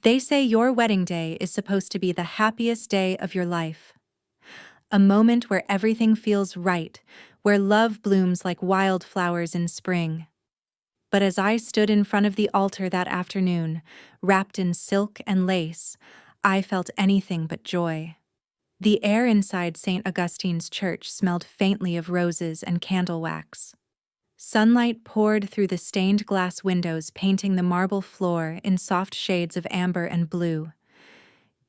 They say your wedding day is supposed to be the happiest day of your life. A moment where everything feels right, where love blooms like wildflowers in spring. But as I stood in front of the altar that afternoon, wrapped in silk and lace, I felt anything but joy. The air inside St. Augustine's church smelled faintly of roses and candle wax. Sunlight poured through the stained glass windows, painting the marble floor in soft shades of amber and blue.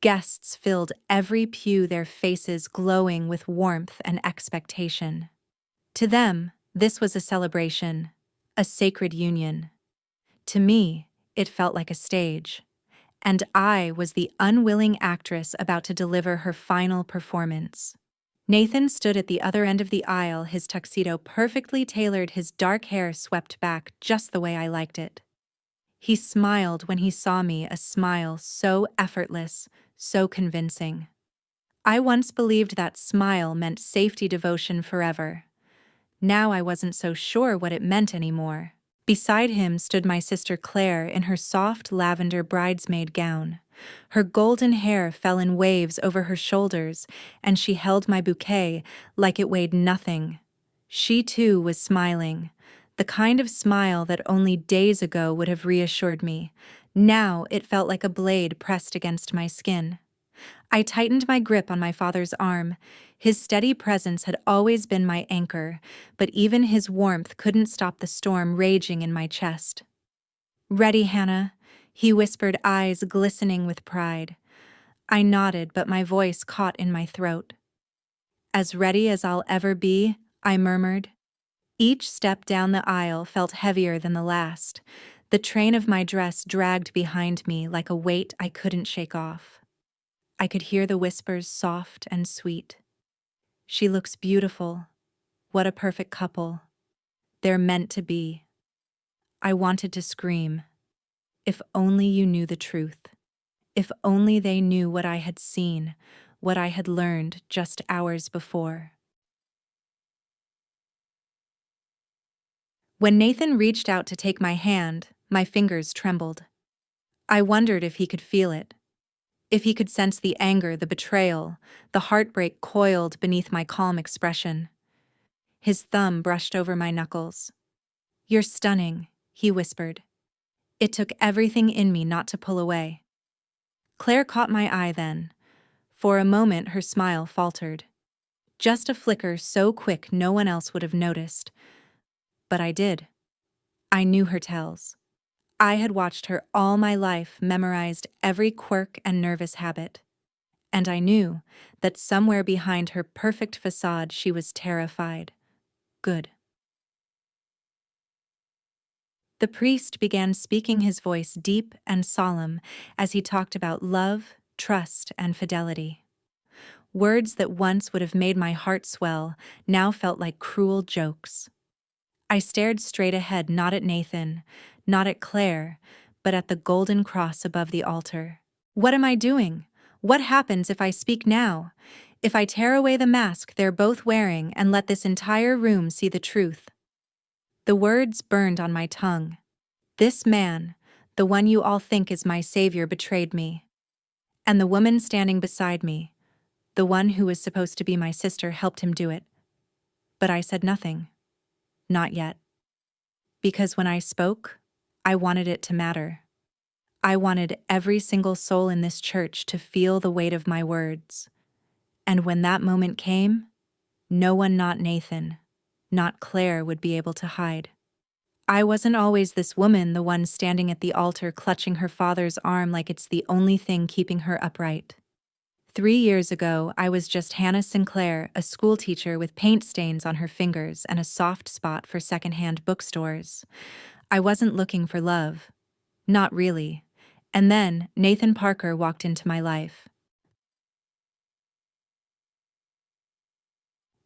Guests filled every pew, their faces glowing with warmth and expectation. To them, this was a celebration, a sacred union. To me, it felt like a stage, and I was the unwilling actress about to deliver her final performance. Nathan stood at the other end of the aisle, his tuxedo perfectly tailored, his dark hair swept back just the way I liked it. He smiled when he saw me, a smile so effortless, so convincing. I once believed that smile meant safety, devotion forever. Now I wasn't so sure what it meant anymore. Beside him stood my sister Claire in her soft lavender bridesmaid gown. Her golden hair fell in waves over her shoulders, and she held my bouquet like it weighed nothing. She too was smiling, the kind of smile that only days ago would have reassured me. Now it felt like a blade pressed against my skin. I tightened my grip on my father's arm. His steady presence had always been my anchor, but even his warmth couldn't stop the storm raging in my chest. "Ready, Hannah?" he whispered, eyes glistening with pride. I nodded, but my voice caught in my throat. "As ready as I'll ever be," I murmured. Each step down the aisle felt heavier than the last. The train of my dress dragged behind me like a weight I couldn't shake off. I could hear the whispers, soft and sweet. "She looks beautiful. What a perfect couple. They're meant to be." I wanted to scream. If only you knew the truth. If only they knew what I had seen, what I had learned just hours before. When Nathan reached out to take my hand, my fingers trembled. I wondered if he could feel it. If he could sense the anger, the betrayal, the heartbreak coiled beneath my calm expression. His thumb brushed over my knuckles. "You're stunning," he whispered. It took everything in me not to pull away. Claire caught my eye then. For a moment her smile faltered. Just a flicker so quick no one else would have noticed. But I did. I knew her tells. I had watched her all my life, memorized every quirk and nervous habit. And I knew that somewhere behind her perfect facade she was terrified. Good. The priest began speaking, his voice deep and solemn as he talked about love, trust, and fidelity. Words that once would have made my heart swell now felt like cruel jokes. I stared straight ahead, not at Nathan, not at Claire, but at the golden cross above the altar. What am I doing? What happens if I speak now? If I tear away the mask they're both wearing and let this entire room see the truth? The words burned on my tongue. This man, the one you all think is my savior, betrayed me. And the woman standing beside me, the one who was supposed to be my sister, helped him do it. But I said nothing. Not yet. Because when I spoke, I wanted it to matter. I wanted every single soul in this church to feel the weight of my words. And when that moment came, no one, not Nathan, not Claire, would be able to hide. I wasn't always this woman, the one standing at the altar clutching her father's arm like it's the only thing keeping her upright. 3 years ago, I was just Hannah Sinclair, a schoolteacher with paint stains on her fingers and a soft spot for secondhand bookstores. I wasn't looking for love. Not really. And then Nathan Parker walked into my life.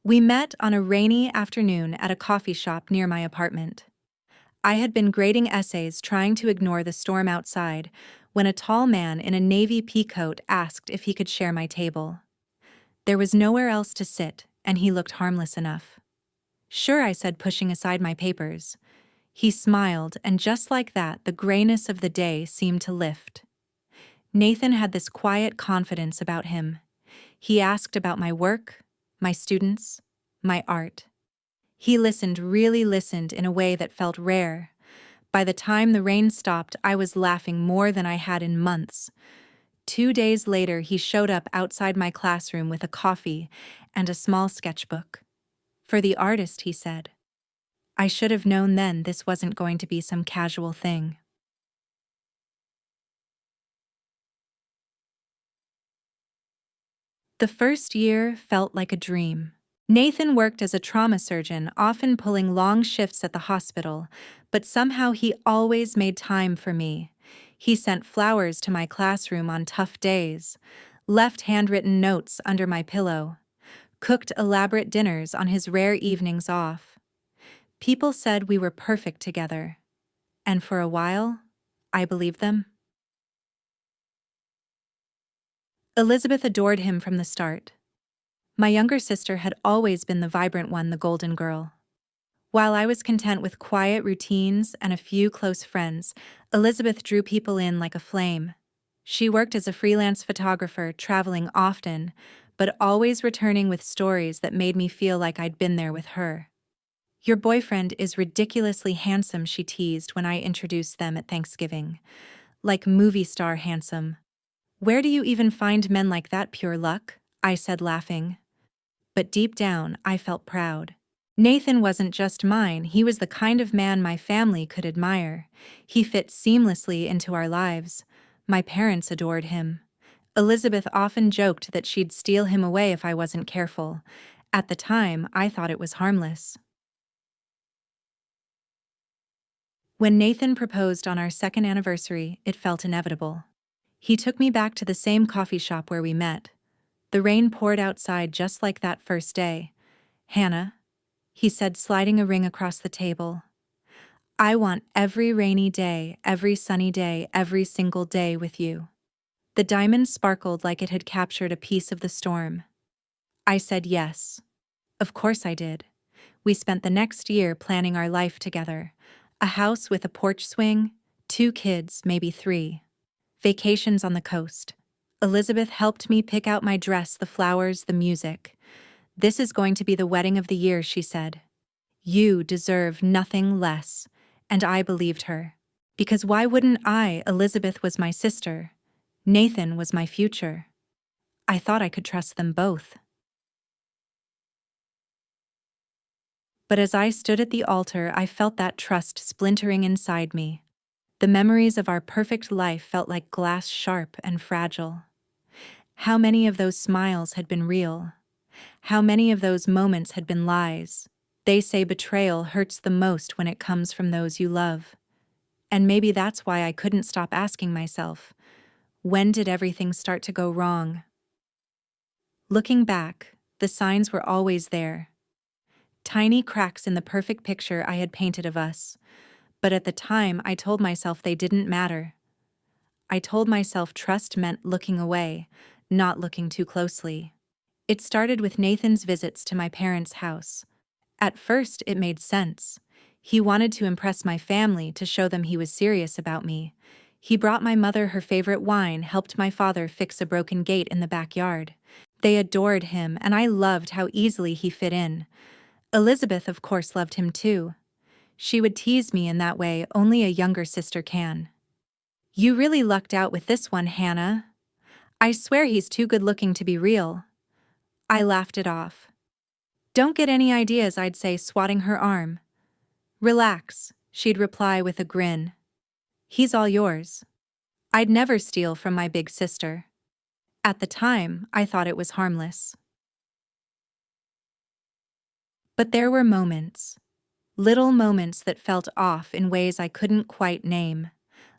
We met on a rainy afternoon at a coffee shop near my apartment. I had been grading essays, trying to ignore the storm outside, when a tall man in a navy pea coat asked if he could share my table. There was nowhere else to sit, and he looked harmless enough. "Sure," I said, pushing aside my papers. He smiled, and just like that, the grayness of the day seemed to lift. Nathan had this quiet confidence about him. He asked about my work, my students, my art. He really listened in a way that felt rare. By the time the rain stopped, I was laughing more than I had in months. 2 days later, he showed up outside my classroom with a coffee and a small sketchbook. For the artist, he said. I should have known then this wasn't going to be some casual thing. The first year felt like a dream. Nathan worked as a trauma surgeon, often pulling long shifts at the hospital, but somehow he always made time for me. He sent flowers to my classroom on tough days, left handwritten notes under my pillow, cooked elaborate dinners on his rare evenings off. People said we were perfect together, and for a while, I believed them. Elizabeth adored him from the start. My younger sister had always been the vibrant one, the golden girl. While I was content with quiet routines and a few close friends, Elizabeth drew people in like a flame. She worked as a freelance photographer, traveling often, but always returning with stories that made me feel like I'd been there with her. Your boyfriend is ridiculously handsome, she teased when I introduced them at Thanksgiving. Like movie star handsome. Where do you even find men like that, pure luck? I said, laughing. But deep down, I felt proud. Nathan wasn't just mine, he was the kind of man my family could admire. He fit seamlessly into our lives. My parents adored him. Elizabeth often joked that she'd steal him away if I wasn't careful. At the time, I thought it was harmless. When Nathan proposed on our second anniversary, it felt inevitable. He took me back to the same coffee shop where we met. The rain poured outside just like that first day. Hannah, he said, sliding a ring across the table. I want every rainy day, every sunny day, every single day with you. The diamond sparkled like it had captured a piece of the storm. I said yes. Of course I did. We spent the next year planning our life together. A house with a porch swing, 2 kids, maybe 3. Vacations on the coast. Elizabeth helped me pick out my dress, the flowers, the music. This is going to be the wedding of the year, she said. You deserve nothing less. And I believed her. Because why wouldn't I? Elizabeth was my sister. Nathan was my future. I thought I could trust them both. But as I stood at the altar, I felt that trust splintering inside me. The memories of our perfect life felt like glass, sharp and fragile. How many of those smiles had been real? How many of those moments had been lies? They say betrayal hurts the most when it comes from those you love. And maybe that's why I couldn't stop asking myself, when did everything start to go wrong? Looking back, the signs were always there. Tiny cracks in the perfect picture I had painted of us. But at the time, I told myself they didn't matter. I told myself trust meant looking away, not looking too closely. It started with Nathan's visits to my parents' house. At first, it made sense. He wanted to impress my family, to show them he was serious about me. He brought my mother her favorite wine, helped my father fix a broken gate in the backyard. They adored him, and I loved how easily he fit in. Elizabeth, of course, loved him too. She would tease me in that way only a younger sister can. You really lucked out with this one, Hannah. I swear he's too good-looking to be real. I laughed it off. Don't get any ideas, I'd say, swatting her arm. Relax, she'd reply with a grin. He's all yours. I'd never steal from my big sister. At the time, I thought it was harmless. But there were moments. Little moments that felt off in ways I couldn't quite name.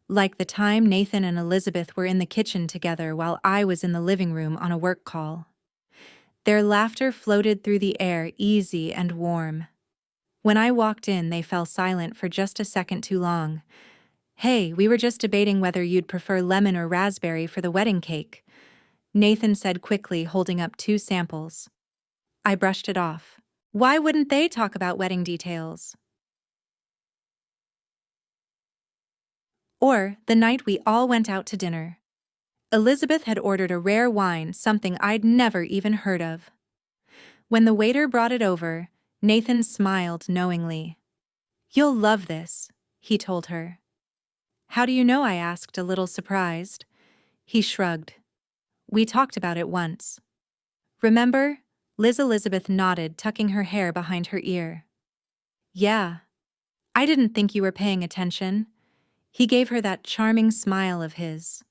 Like the time Nathan and Elizabeth were in the kitchen together while I was in the living room on a work call. Their laughter floated through the air, easy and warm. When I walked in, they fell silent for just a second too long. Hey, we were just debating whether you'd prefer lemon or raspberry for the wedding cake, Nathan said quickly, holding up 2 samples. I brushed it off. Why wouldn't they talk about wedding details? Or the night we all went out to dinner. Elizabeth had ordered a rare wine, something I'd never even heard of. When the waiter brought it over, Nathan smiled knowingly. "You'll love this," he told her. "How do you know?" I asked, a little surprised. He shrugged. "We talked about it once. Remember?" Elizabeth nodded, tucking her hair behind her ear. "Yeah. I didn't think you were paying attention." He gave her that charming smile of his.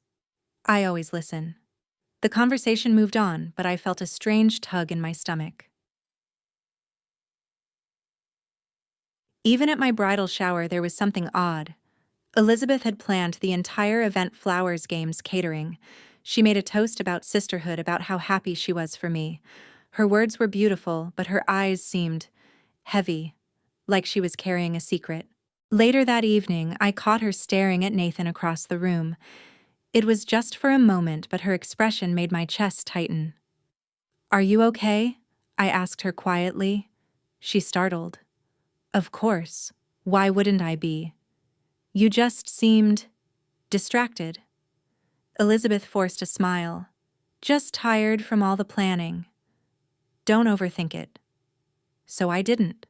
"I always listen." The conversation moved on, but I felt a strange tug in my stomach. Even at my bridal shower, there was something odd. Elizabeth had planned the entire event: flowers, games, catering. She made a toast about sisterhood, about how happy she was for me. Her words were beautiful, but her eyes seemed heavy, like she was carrying a secret. Later that evening, I caught her staring at Nathan across the room. It was just for a moment, but her expression made my chest tighten. "Are you okay?" I asked her quietly. She startled. "Of course. Why wouldn't I be? You just seemed distracted." Elizabeth forced a smile. "Just tired from all the planning. Don't overthink it." So I didn't.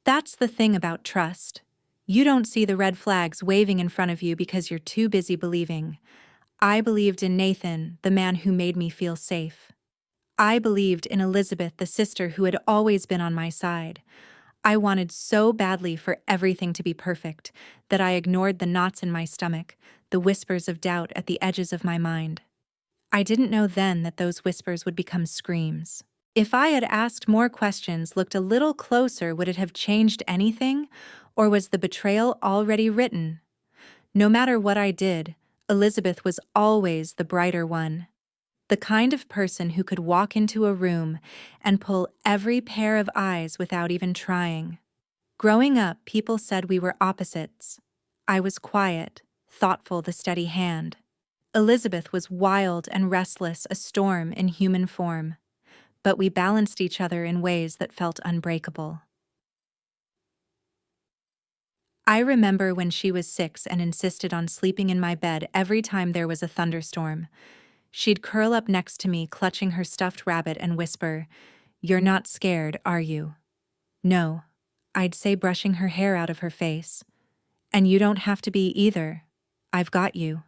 That's the thing about trust. You don't see the red flags waving in front of you because you're too busy believing. I believed in Nathan, the man who made me feel safe. I believed in Elizabeth, the sister who had always been on my side. I wanted so badly for everything to be perfect that I ignored the knots in my stomach, the whispers of doubt at the edges of my mind. I didn't know then that those whispers would become screams. If I had asked more questions, looked a little closer, would it have changed anything? Or was the betrayal already written? No matter what I did, Elizabeth was always the brighter one. The kind of person who could walk into a room and pull every pair of eyes without even trying. Growing up, people said we were opposites. I was quiet, thoughtful, the steady hand. Elizabeth was wild and restless, a storm in human form. But we balanced each other in ways that felt unbreakable. I remember when she was 6 and insisted on sleeping in my bed every time there was a thunderstorm. She'd curl up next to me, clutching her stuffed rabbit, and whisper, "You're not scared, are you?" "No," I'd say, brushing her hair out of her face. "And you don't have to be either. I've got you."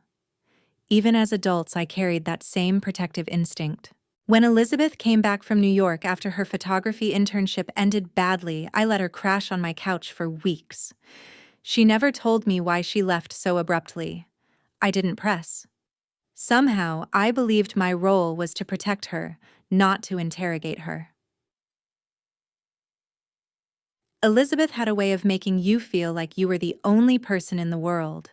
Even as adults, I carried that same protective instinct. When Elizabeth came back from New York after her photography internship ended badly, I let her crash on my couch for weeks. She never told me why she left so abruptly. I didn't press. Somehow, I believed my role was to protect her, not to interrogate her. Elizabeth had a way of making you feel like you were the only person in the world.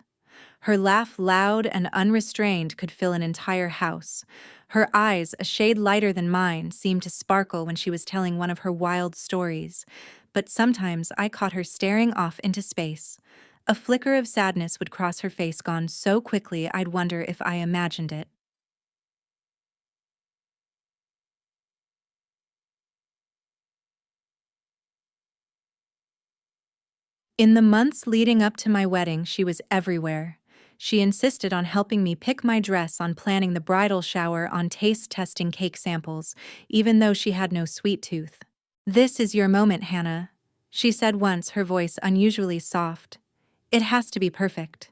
Her laugh, loud and unrestrained, could fill an entire house. Her eyes, a shade lighter than mine, seemed to sparkle when she was telling one of her wild stories. But sometimes I caught her staring off into space. A flicker of sadness would cross her face, gone so quickly I'd wonder if I imagined it. In the months leading up to my wedding, she was everywhere. She insisted on helping me pick my dress, on planning the bridal shower, on taste testing cake samples, even though she had no sweet tooth. "This is your moment, Hannah," she said once, her voice unusually soft. "It has to be perfect."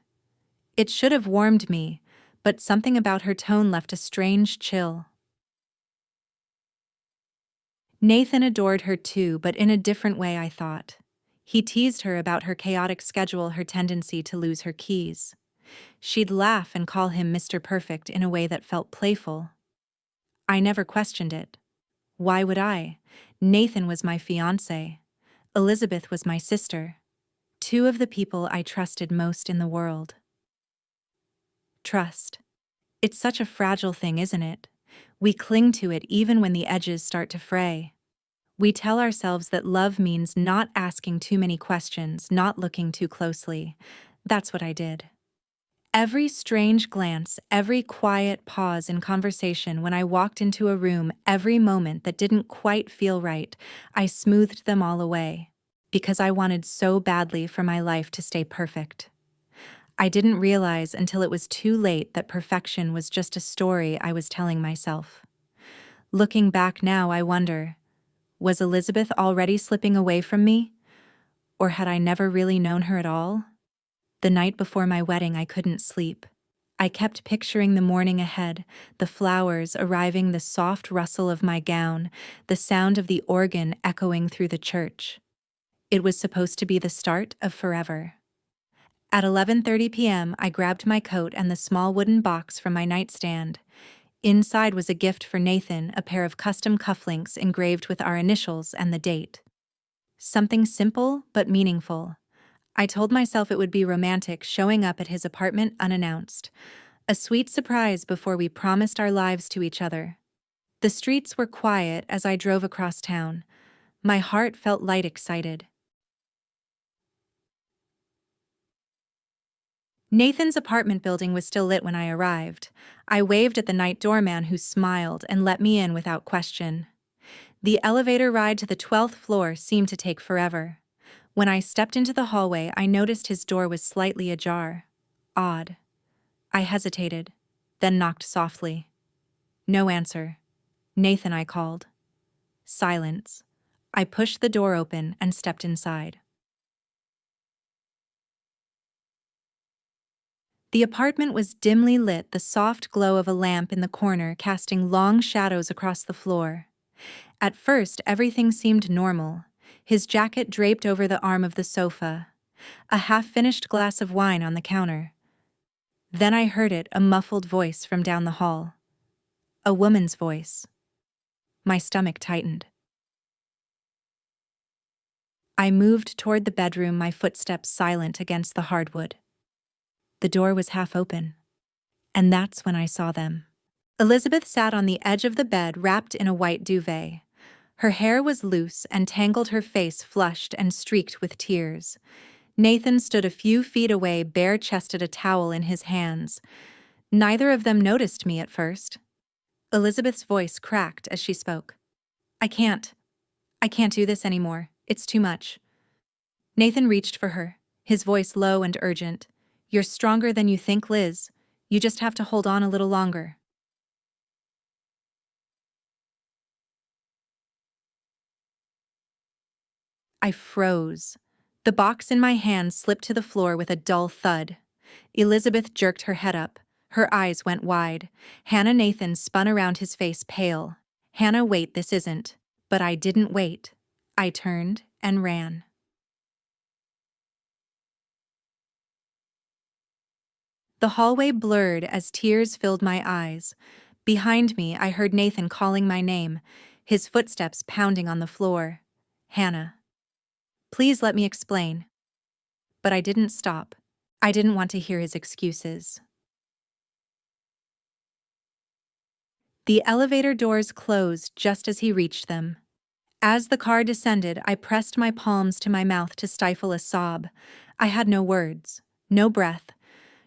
It should have warmed me, but something about her tone left a strange chill. Nathan adored her too, but in a different way, I thought. He teased her about her chaotic schedule, her tendency to lose her keys. She'd laugh and call him Mr. Perfect in a way that felt playful. I never questioned it. Why would I? Nathan was my fiancé. Elizabeth was my sister. Two of the people I trusted most in the world. Trust. It's such a fragile thing, isn't it? We cling to it even when the edges start to fray. We tell ourselves that love means not asking too many questions, not looking too closely. That's what I did. Every strange glance, every quiet pause in conversation when I walked into a room, every moment that didn't quite feel right, I smoothed them all away. Because I wanted so badly for my life to stay perfect. I didn't realize until it was too late that perfection was just a story I was telling myself. Looking back now, I wonder, was Elizabeth already slipping away from me? Or had I never really known her at all? The night before my wedding, I couldn't sleep. I kept picturing the morning ahead, the flowers arriving, the soft rustle of my gown, the sound of the organ echoing through the church. It was supposed to be the start of forever. At 11:30 p.m., I grabbed my coat and the small wooden box from my nightstand. Inside was a gift for Nathan, a pair of custom cufflinks engraved with our initials and the date. Something simple but meaningful. I told myself it would be romantic showing up at his apartment unannounced. A sweet surprise before we promised our lives to each other. The streets were quiet as I drove across town. My heart felt light, excited. Nathan's apartment building was still lit when I arrived. I waved at the night doorman, who smiled and let me in without question. The elevator ride to the 12th floor seemed to take forever. When I stepped into the hallway, I noticed his door was slightly ajar. Odd. I hesitated, then knocked softly. No answer. Nathan, I called. Silence. I pushed the door open and stepped inside. The apartment was dimly lit, the soft glow of a lamp in the corner casting long shadows across the floor. At first, everything seemed normal. His jacket draped over the arm of the sofa. A half-finished glass of wine on the counter. Then I heard it, a muffled voice from down the hall. A woman's voice. My stomach tightened. I moved toward the bedroom, my footsteps silent against the hardwood. The door was half open. And that's when I saw them. Elizabeth sat on the edge of the bed, wrapped in a white duvet. Her hair was loose and tangled, her face flushed and streaked with tears. Nathan stood a few feet away, bare-chested, a towel in his hands. Neither of them noticed me at first. Elizabeth's voice cracked as she spoke. I can't do this anymore. It's too much. Nathan reached for her, his voice low and urgent. You're stronger than you think, Liz. You just have to hold on a little longer. I froze. The box in my hand slipped to the floor with a dull thud. Elizabeth jerked her head up. Her eyes went wide. Nathan spun around, his face pale. Hannah, wait, this isn't. But I didn't wait. I turned and ran. The hallway blurred as tears filled my eyes. Behind me, I heard Nathan calling my name, his footsteps pounding on the floor. Hannah. Please let me explain. But I didn't stop. I didn't want to hear his excuses. The elevator doors closed just as he reached them. As the car descended, I pressed my palms to my mouth to stifle a sob. I had no words, no breath,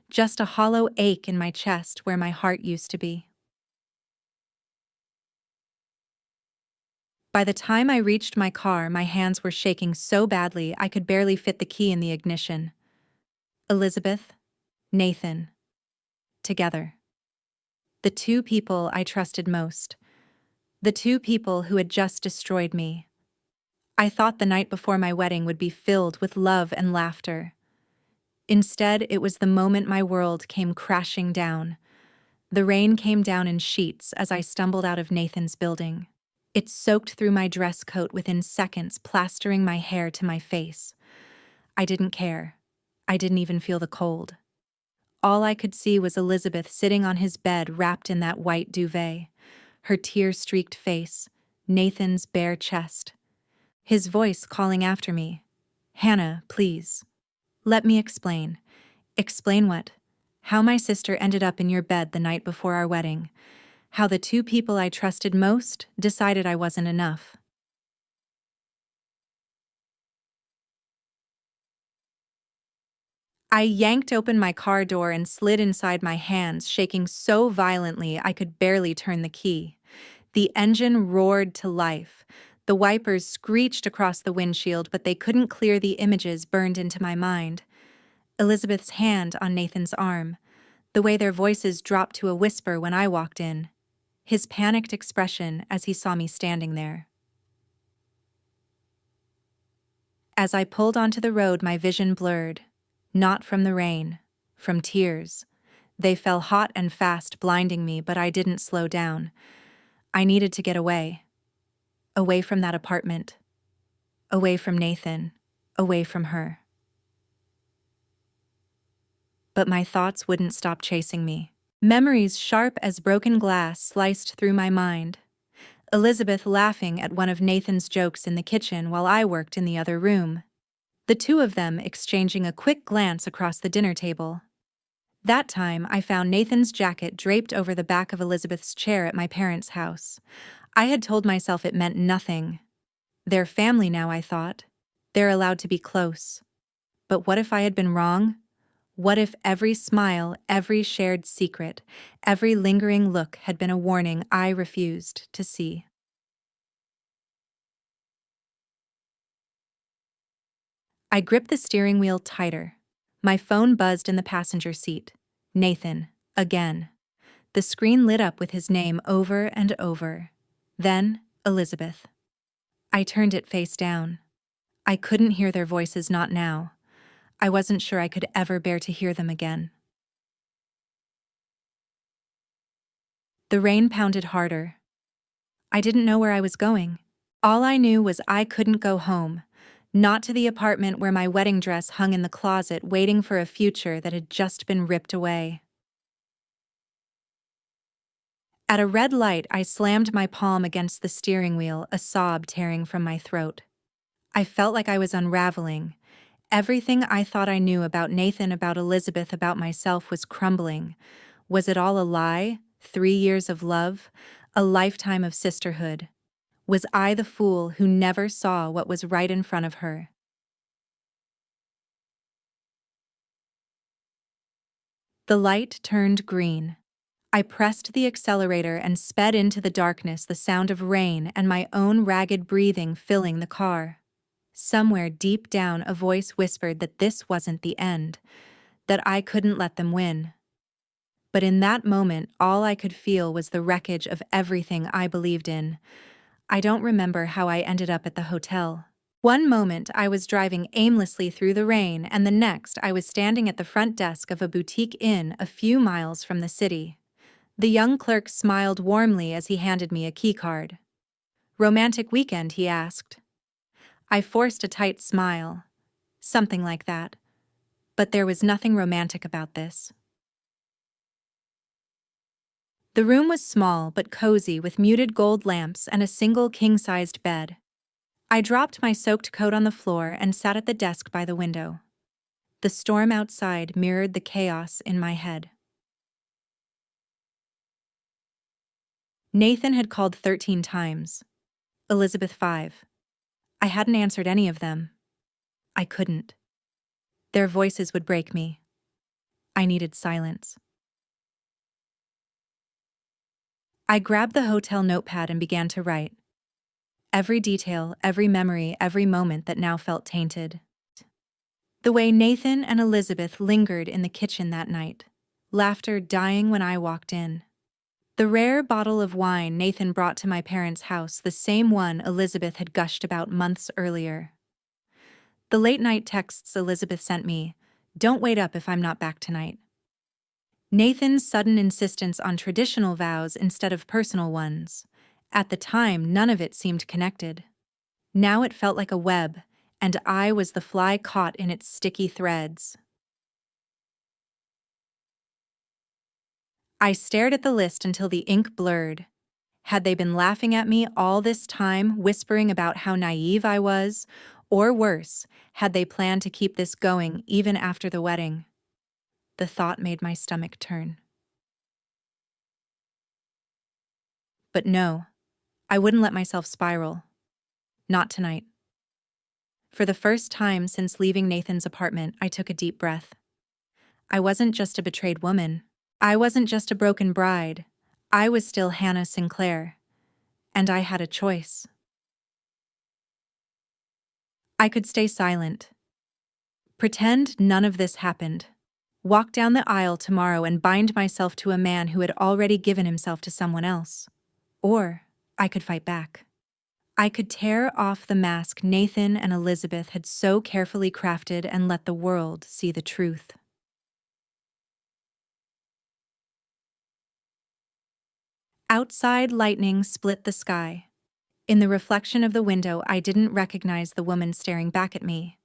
just a hollow ache in my chest where my heart used to be. By the time I reached my car, my hands were shaking so badly I could barely fit the key in the ignition. Elizabeth, Nathan. Together. The two people I trusted most. The two people who had just destroyed me. I thought the night before my wedding would be filled with love and laughter. Instead, it was the moment my world came crashing down. The rain came down in sheets as I stumbled out of Nathan's building. It soaked through my dress coat within seconds, plastering my hair to my face. I didn't care. I didn't even feel the cold. All I could see was Elizabeth sitting on his bed, wrapped in that white duvet, her tear-streaked face, Nathan's bare chest. His voice calling after me. Hannah, please. Let me explain. Explain what? How my sister ended up in your bed the night before our wedding. How the two people I trusted most decided I wasn't enough. I yanked open my car door and slid inside, my hands shaking so violently I could barely turn the key. The engine roared to life. The wipers screeched across the windshield, but they couldn't clear the images burned into my mind. Elizabeth's hand on Nathan's arm, the way their voices dropped to a whisper when I walked in, his panicked expression as he saw me standing there. As I pulled onto the road, my vision blurred, not from the rain, from tears. They fell hot and fast, blinding me, but I didn't slow down. I needed to get away. Away from that apartment. Away from Nathan. Away from her. But my thoughts wouldn't stop chasing me. Memories sharp as broken glass sliced through my mind. Elizabeth laughing at one of Nathan's jokes in the kitchen while I worked in the other room. The two of them exchanging a quick glance across the dinner table. That time, I found Nathan's jacket draped over the back of Elizabeth's chair at my parents' house. I had told myself it meant nothing. They're family now, I thought. They're allowed to be close. But what if I had been wrong? What if every smile, every shared secret, every lingering look had been a warning I refused to see? I gripped the steering wheel tighter. My phone buzzed in the passenger seat. Nathan, again. The screen lit up with his name over and over. Then, Elizabeth. I turned it face down. I couldn't hear their voices, not now. I wasn't sure I could ever bear to hear them again. The rain pounded harder. I didn't know where I was going. All I knew was I couldn't go home, not to the apartment where my wedding dress hung in the closet waiting for a future that had just been ripped away. At a red light, I slammed my palm against the steering wheel, a sob tearing from my throat. I felt like I was unraveling. Everything I thought I knew about Nathan, about Elizabeth, about myself was crumbling. Was it all a lie? 3 years of love? A lifetime of sisterhood? Was I the fool who never saw what was right in front of her? The light turned green. I pressed the accelerator and sped into the darkness, the sound of rain and my own ragged breathing filling the car. Somewhere deep down, a voice whispered that this wasn't the end, that I couldn't let them win. But in that moment, all I could feel was the wreckage of everything I believed in. I don't remember how I ended up at the hotel. One moment I was driving aimlessly through the rain, and the next I was standing at the front desk of a boutique inn a few miles from the city. The young clerk smiled warmly as he handed me a keycard. "Romantic weekend?" he asked. I forced a tight smile. Something like that. But there was nothing romantic about this. The room was small but cozy, with muted gold lamps and a single king-sized bed. I dropped my soaked coat on the floor and sat at the desk by the window. The storm outside mirrored the chaos in my head. Nathan had called 13 times. Elizabeth 5. I hadn't answered any of them. I couldn't. Their voices would break me. I needed silence. I grabbed the hotel notepad and began to write. Every detail, every memory, every moment that now felt tainted. The way Nathan and Elizabeth lingered in the kitchen that night, laughter dying when I walked in. The rare bottle of wine Nathan brought to my parents' house, the same one Elizabeth had gushed about months earlier. The late-night texts Elizabeth sent me, "Don't wait up if I'm not back tonight." Nathan's sudden insistence on traditional vows instead of personal ones. At the time, none of it seemed connected. Now it felt like a web, and I was the fly caught in its sticky threads. I stared at the list until the ink blurred. Had they been laughing at me all this time, whispering about how naive I was? Or worse, had they planned to keep this going even after the wedding? The thought made my stomach turn. But no, I wouldn't let myself spiral. Not tonight. For the first time since leaving Nathan's apartment, I took a deep breath. I wasn't just a betrayed woman. I wasn't just a broken bride. I was still Hannah Sinclair. And I had a choice. I could stay silent. Pretend none of this happened. Walk down the aisle tomorrow and bind myself to a man who had already given himself to someone else. Or I could fight back. I could tear off the mask Nathan and Elizabeth had so carefully crafted and let the world see the truth. Outside lightning split the sky. In the reflection of the window, I didn't recognize the woman staring back at me.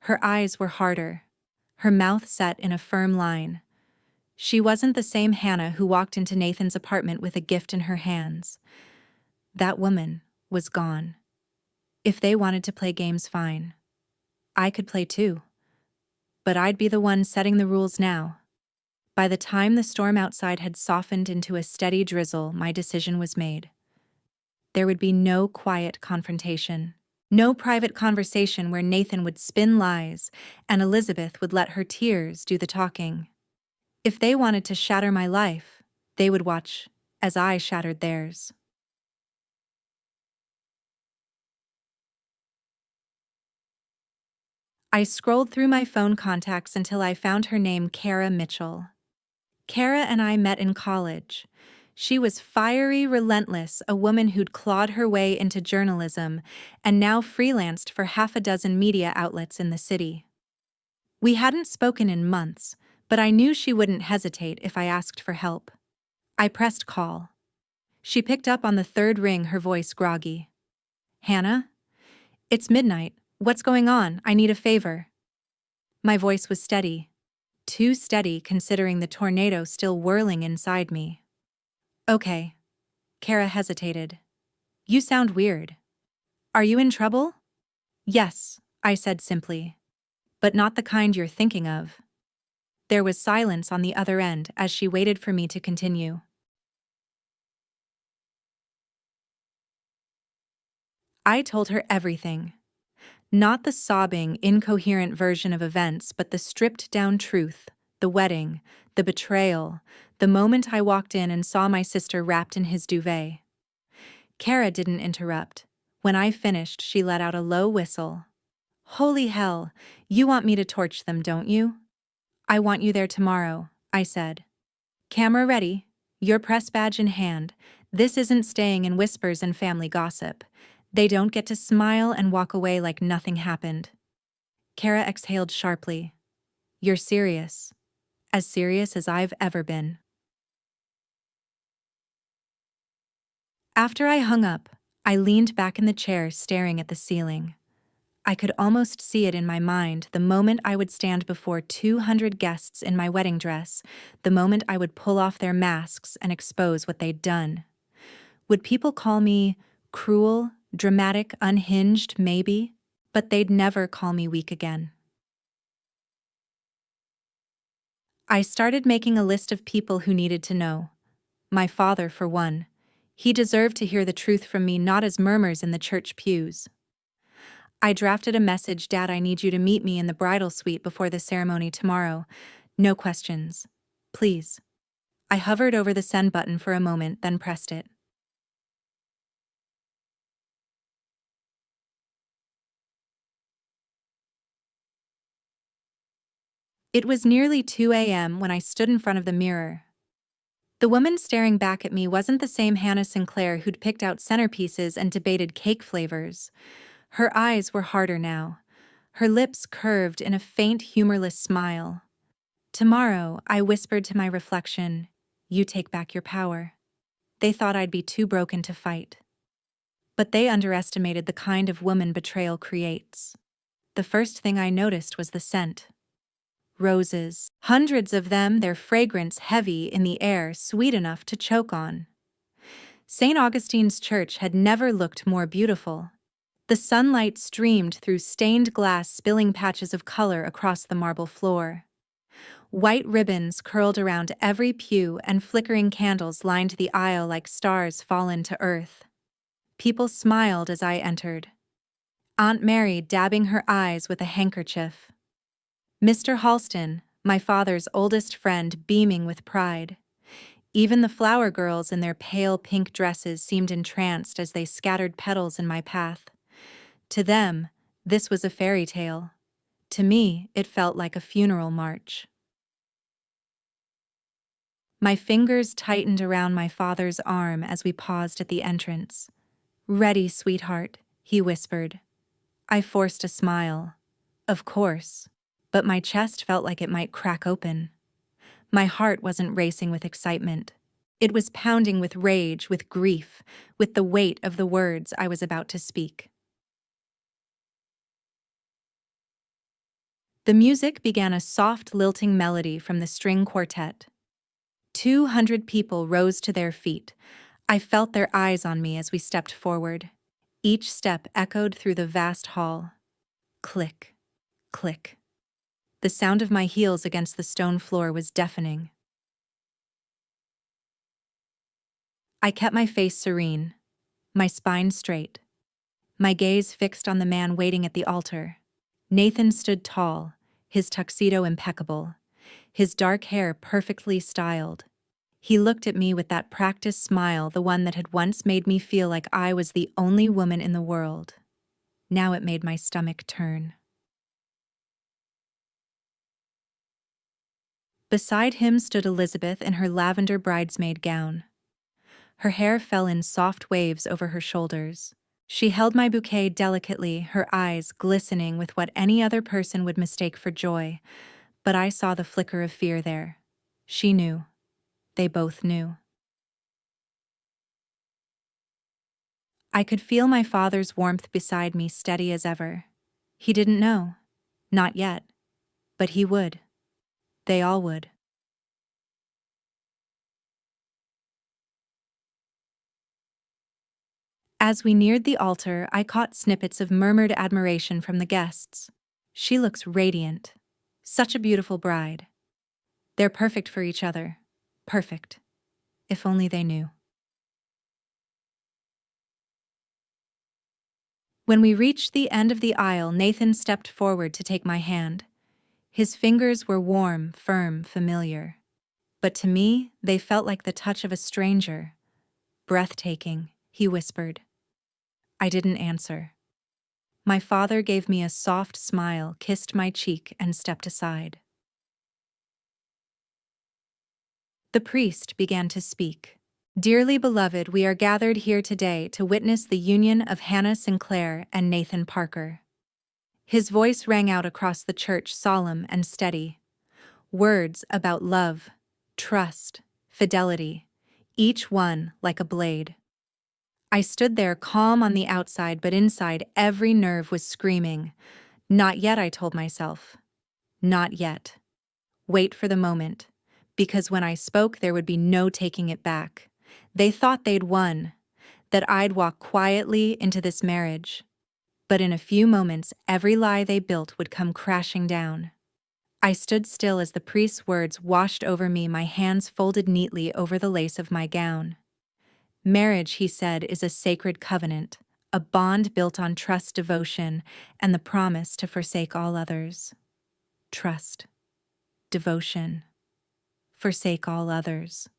Her eyes were harder, her mouth set in a firm line. She wasn't the same Hannah who walked into Nathan's apartment with a gift in her hands. That woman was gone. If they wanted to play games, fine. I could play too. But I'd be the one setting the rules now. By the time the storm outside had softened into a steady drizzle, my decision was made. There would be no quiet confrontation. No private conversation where Nathan would spin lies and Elizabeth would let her tears do the talking. If they wanted to shatter my life, they would watch as I shattered theirs. I scrolled through my phone contacts until I found her name, Kara Mitchell. Kara and I met in college. She was fiery, relentless, a woman who'd clawed her way into journalism and now freelanced for half a dozen media outlets in the city. We hadn't spoken in months, but I knew she wouldn't hesitate if I asked for help. I pressed call. She picked up on the third ring, her voice groggy. "Hannah? It's midnight. What's going on? I need a favor." My voice was steady. Too steady considering the tornado still whirling inside me. "Okay." Kara hesitated. "You sound weird. Are you in trouble?" "Yes," I said simply. "But not the kind you're thinking of." There was silence on the other end as she waited for me to continue. I told her everything. Not the sobbing, incoherent version of events, but the stripped-down truth, the wedding, the betrayal, the moment I walked in and saw my sister wrapped in his duvet. Kara didn't interrupt. When I finished, she let out a low whistle. "Holy hell, you want me to torch them, don't you?" "I want you there tomorrow," I said. "Camera ready, your press badge in hand. This isn't staying in whispers and family gossip. They don't get to smile and walk away like nothing happened." Kara exhaled sharply. "You're serious. As serious as I've ever been." After I hung up, I leaned back in the chair staring at the ceiling. I could almost see it in my mind the moment I would stand before 200 guests in my wedding dress, the moment I would pull off their masks and expose what they'd done. Would people call me cruel, dramatic, unhinged, maybe? But they'd never call me weak again. I started making a list of people who needed to know. My father, for one. He deserved to hear the truth from me, not as murmurs in the church pews. I drafted a message: "Dad, I need you to meet me in the bridal suite before the ceremony tomorrow. No questions. Please." I hovered over the send button for a moment, then pressed it. It was nearly 2 a.m. when I stood in front of the mirror. The woman staring back at me wasn't the same Hannah Sinclair who'd picked out centerpieces and debated cake flavors. Her eyes were harder now, her lips curved in a faint, humorless smile. "Tomorrow," I whispered to my reflection, "you take back your power." They thought I'd be too broken to fight. But they underestimated the kind of woman betrayal creates. The first thing I noticed was the scent. Roses. Hundreds of them, their fragrance heavy in the air, sweet enough to choke on. St. Augustine's church had never looked more beautiful. The sunlight streamed through stained glass, spilling patches of color across the marble floor. White ribbons curled around every pew and flickering candles lined the aisle like stars fallen to earth. People smiled as I entered. Aunt Mary dabbing her eyes with a handkerchief. Mr. Halston, my father's oldest friend, beaming with pride. Even the flower girls in their pale pink dresses seemed entranced as they scattered petals in my path. To them, this was a fairy tale. To me, it felt like a funeral march. My fingers tightened around my father's arm as we paused at the entrance. "Ready, sweetheart," he whispered. I forced a smile. Of course. But my chest felt like it might crack open. My heart wasn't racing with excitement. It was pounding with rage, with grief, with the weight of the words I was about to speak. The music began a soft, lilting melody from the string quartet. 200 people rose to their feet. I felt their eyes on me as we stepped forward. Each step echoed through the vast hall. Click, click. The sound of my heels against the stone floor was deafening. I kept my face serene, my spine straight, my gaze fixed on the man waiting at the altar. Nathan stood tall, his tuxedo impeccable, his dark hair perfectly styled. He looked at me with that practiced smile, the one that had once made me feel like I was the only woman in the world. Now it made my stomach turn. Beside him stood Elizabeth in her lavender bridesmaid gown. Her hair fell in soft waves over her shoulders. She held my bouquet delicately, her eyes glistening with what any other person would mistake for joy, but I saw the flicker of fear there. She knew. They both knew. I could feel my father's warmth beside me, steady as ever. He didn't know. Not yet. But he would. They all would. As we neared the altar, I caught snippets of murmured admiration from the guests. "She looks radiant. Such a beautiful bride. They're perfect for each other. Perfect. If only they knew." When we reached the end of the aisle, Nathan stepped forward to take my hand. His fingers were warm, firm, familiar. But to me, they felt like the touch of a stranger. "Breathtaking," he whispered. I didn't answer. My father gave me a soft smile, kissed my cheek, and stepped aside. The priest began to speak. "Dearly beloved, we are gathered here today to witness the union of Hannah Sinclair and Nathan Parker." His voice rang out across the church, solemn and steady. Words about love, trust, fidelity, each one like a blade. I stood there calm on the outside, but inside every nerve was screaming. Not yet, I told myself. Not yet. Wait for the moment. Because when I spoke, there would be no taking it back. They thought they'd won, that I'd walk quietly into this marriage. But in a few moments, every lie they built would come crashing down. I stood still as the priest's words washed over me, my hands folded neatly over the lace of my gown. "Marriage," he said, "is a sacred covenant, a bond built on trust, devotion, and the promise to forsake all others." Trust, devotion, forsake all others.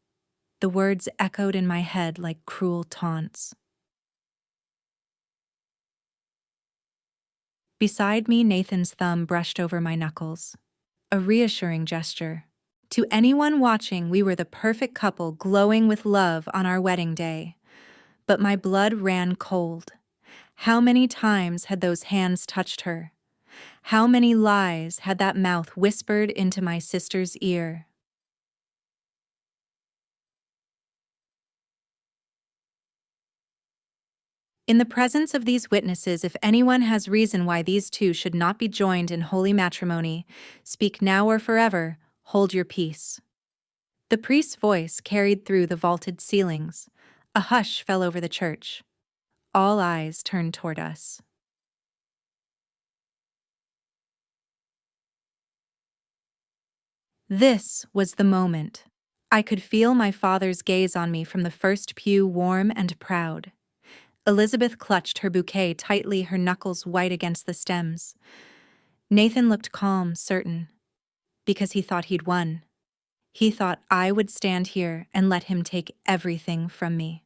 The words echoed in my head like cruel taunts. Beside me, Nathan's thumb brushed over my knuckles. A reassuring gesture. To anyone watching, we were the perfect couple, glowing with love on our wedding day. But my blood ran cold. How many times had those hands touched her? How many lies had that mouth whispered into my sister's ear? In the presence of these witnesses, if anyone has reason why these two should not be joined in holy matrimony, speak now or forever, hold your peace. The priest's voice carried through the vaulted ceilings. A hush fell over the church. All eyes turned toward us. This was the moment. I could feel my father's gaze on me from the first pew, warm and proud. Elizabeth clutched her bouquet tightly, her knuckles white against the stems. Nathan looked calm, certain, because he thought he'd won. He thought I would stand here and let him take everything from me.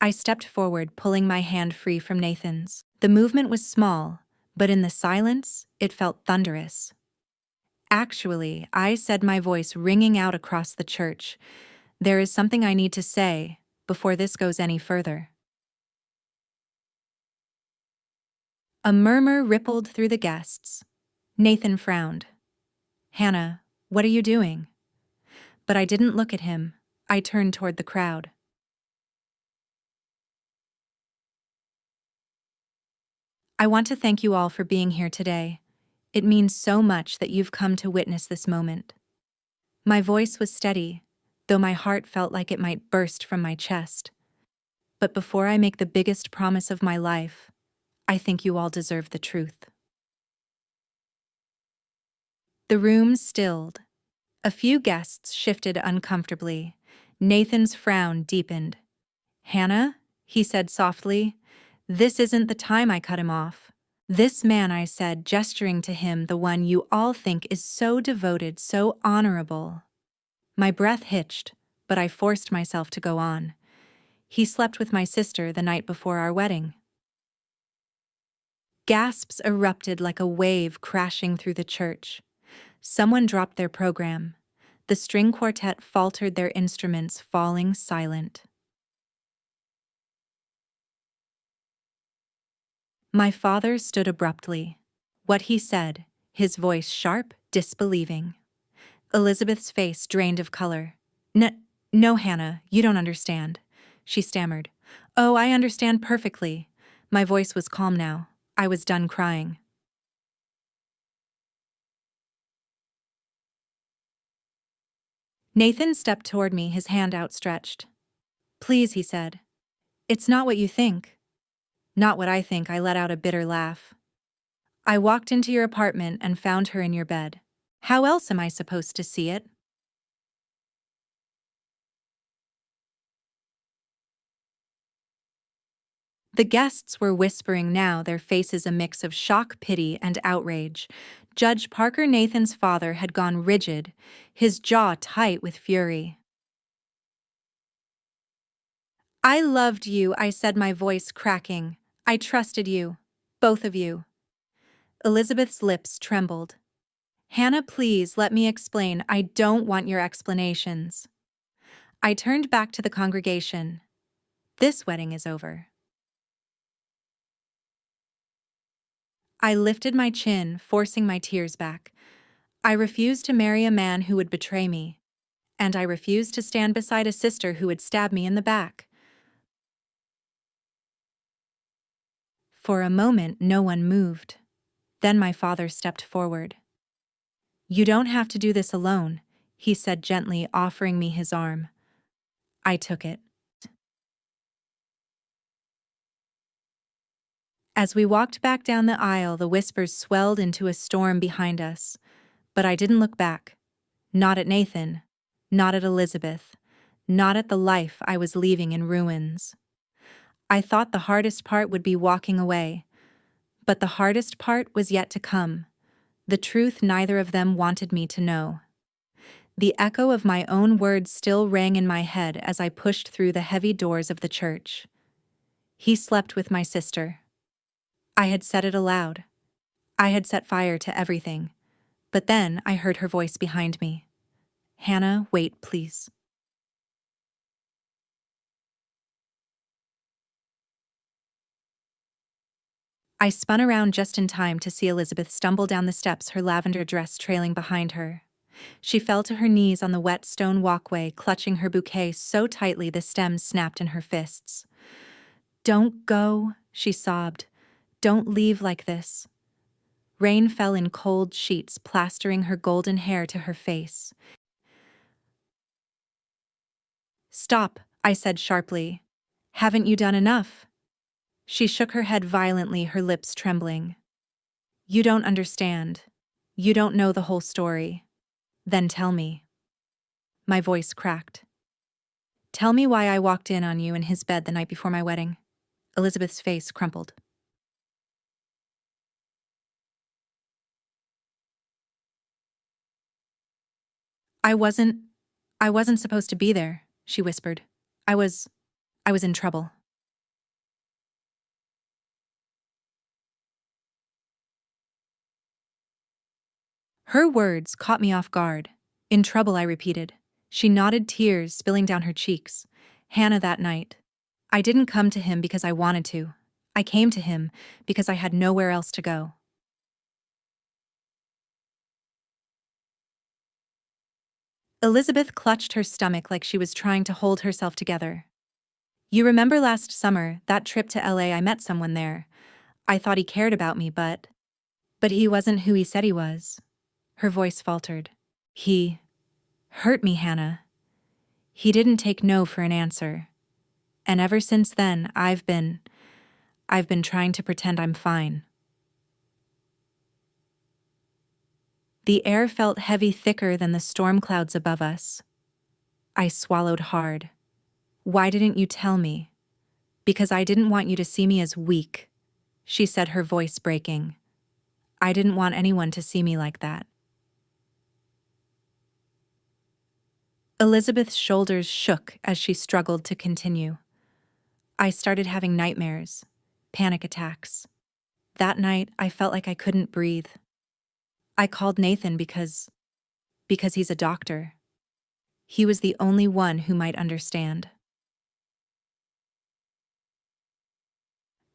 I stepped forward, pulling my hand free from Nathan's. The movement was small, but in the silence, it felt thunderous. Actually, I said, my voice ringing out across the church, there is something I need to say before this goes any further. A murmur rippled through the guests. Nathan frowned. Hannah, what are you doing? But I didn't look at him. I turned toward the crowd. I want to thank you all for being here today. It means so much that you've come to witness this moment. My voice was steady, though my heart felt like it might burst from my chest. But before I make the biggest promise of my life, I think you all deserve the truth. The room stilled. A few guests shifted uncomfortably. Nathan's frown deepened. Hannah, he said softly, this isn't the time. I cut him off. This man, I said, gesturing to him, the one you all think is so devoted, so honorable. My breath hitched, but I forced myself to go on. He slept with my sister the night before our wedding. Gasps erupted like a wave crashing through the church. Someone dropped their program. The string quartet faltered, their instruments falling silent. My father stood abruptly. What he said, his voice sharp, disbelieving. Elizabeth's face drained of color. No, Hannah, you don't understand, she stammered. Oh, I understand perfectly. My voice was calm now. I was done crying. Nathan stepped toward me, his hand outstretched. Please, he said. It's not what you think. Not what I think, I let out a bitter laugh. I walked into your apartment and found her in your bed. How else am I supposed to see it? The guests were whispering now, their faces a mix of shock, pity, and outrage. Judge Parker, Nathan's father, had gone rigid, his jaw tight with fury. I loved you, I said, my voice cracking. I trusted you. Both of you. Elizabeth's lips trembled. Hannah, please let me explain. I don't want your explanations. I turned back to the congregation. This wedding is over. I lifted my chin, forcing my tears back. I refused to marry a man who would betray me, and I refused to stand beside a sister who would stab me in the back. For a moment, no one moved. Then my father stepped forward. You don't have to do this alone, he said gently, offering me his arm. I took it. As we walked back down the aisle, the whispers swelled into a storm behind us. But I didn't look back. Not at Nathan. Not at Elizabeth. Not at the life I was leaving in ruins. I thought the hardest part would be walking away. But the hardest part was yet to come. The truth neither of them wanted me to know. The echo of my own words still rang in my head as I pushed through the heavy doors of the church. He slept with my sister. I had said it aloud. I had set fire to everything. But then I heard her voice behind me. Hannah, wait, please. I spun around just in time to see Elizabeth stumble down the steps, her lavender dress trailing behind her. She fell to her knees on the wet stone walkway, clutching her bouquet so tightly the stems snapped in her fists. Don't go, she sobbed. Don't leave like this. Rain fell in cold sheets, plastering her golden hair to her face. Stop, I said sharply. Haven't you done enough? She shook her head violently, her lips trembling. You don't understand. You don't know the whole story. Then tell me. My voice cracked. Tell me why I walked in on you in his bed the night before my wedding. Elizabeth's face crumpled. I wasn't supposed to be there, she whispered. I was in trouble. Her words caught me off guard. In trouble, I repeated. She nodded, tears spilling down her cheeks. Hannah, that night. I didn't come to him because I wanted to. I came to him because I had nowhere else to go. Elizabeth clutched her stomach like she was trying to hold herself together. You remember last summer, that trip to LA? I met someone there. I thought he cared about me, but he wasn't who he said he was. Her voice faltered. He hurt me, Hannah. He didn't take no for an answer. And ever since then, I've been trying to pretend I'm fine. The air felt heavy, thicker than the storm clouds above us. I swallowed hard. Why didn't you tell me? Because I didn't want you to see me as weak, she said, her voice breaking. I didn't want anyone to see me like that. Elizabeth's shoulders shook as she struggled to continue. I started having nightmares, panic attacks. That night, I felt like I couldn't breathe. I called Nathan because he's a doctor. He was the only one who might understand.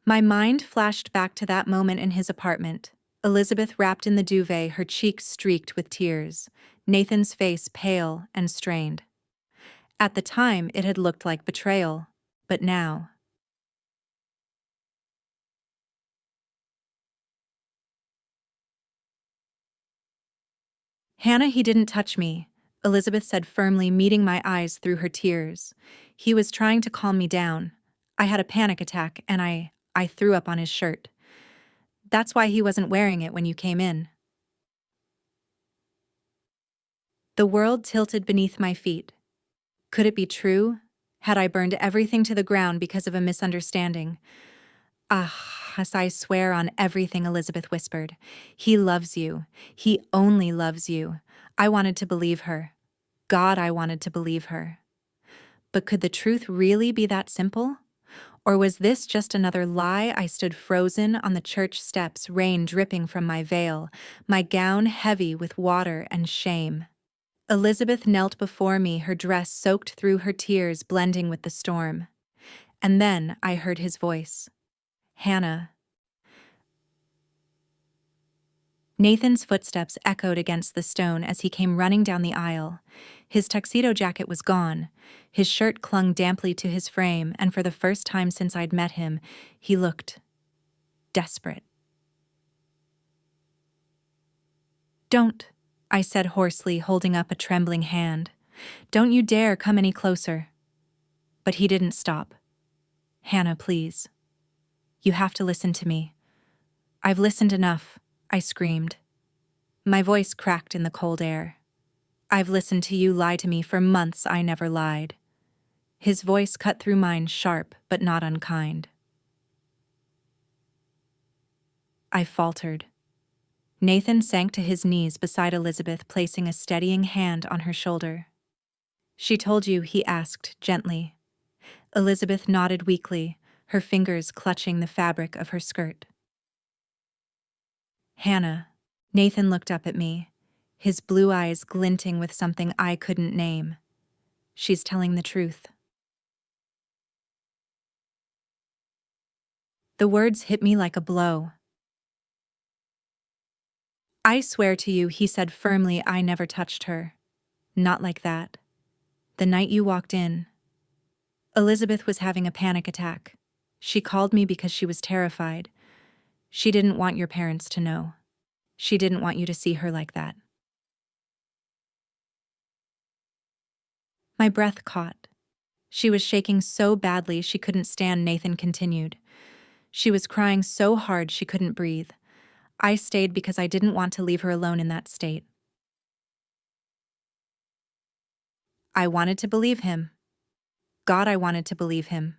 My mind flashed back to that moment in his apartment. Elizabeth wrapped in the duvet, her cheeks streaked with tears, Nathan's face pale and strained. At the time, it had looked like betrayal, but now... Hannah, he didn't touch me, Elizabeth said firmly, meeting my eyes through her tears. He was trying to calm me down. I had a panic attack, and I threw up on his shirt. That's why he wasn't wearing it when you came in. The world tilted beneath my feet. Could it be true? Had I burned everything to the ground because of a misunderstanding? Ah, as I swear on everything, Elizabeth whispered. He loves you. He only loves you. I wanted to believe her. God, I wanted to believe her. But could the truth really be that simple? Or was this just another lie? I stood frozen on the church steps, rain dripping from my veil, my gown heavy with water and shame. Elizabeth knelt before me, her dress soaked through her tears, blending with the storm. And then I heard his voice. Hannah. Nathan's footsteps echoed against the stone as he came running down the aisle. His tuxedo jacket was gone. His shirt clung damply to his frame, and for the first time since I'd met him, he looked desperate. Don't, I said hoarsely, holding up a trembling hand. Don't you dare come any closer. But he didn't stop. Hannah, please. You have to listen to me. I've listened enough, I screamed. My voice cracked in the cold air. I've listened to you lie to me for months. I never lied. His voice cut through mine, sharp but not unkind. I faltered. Nathan sank to his knees beside Elizabeth, placing a steadying hand on her shoulder. She told you, he asked gently. Elizabeth nodded weakly, her fingers clutching the fabric of her skirt. Hannah. Nathan looked up at me, his blue eyes glinting with something I couldn't name. She's telling the truth. The words hit me like a blow. I swear to you, he said firmly, I never touched her. Not like that. The night you walked in. Elizabeth was having a panic attack. She called me because she was terrified. She didn't want your parents to know. She didn't want you to see her like that. My breath caught. She was shaking so badly she couldn't stand, Nathan continued. She was crying so hard she couldn't breathe. I stayed because I didn't want to leave her alone in that state. I wanted to believe him. God, I wanted to believe him.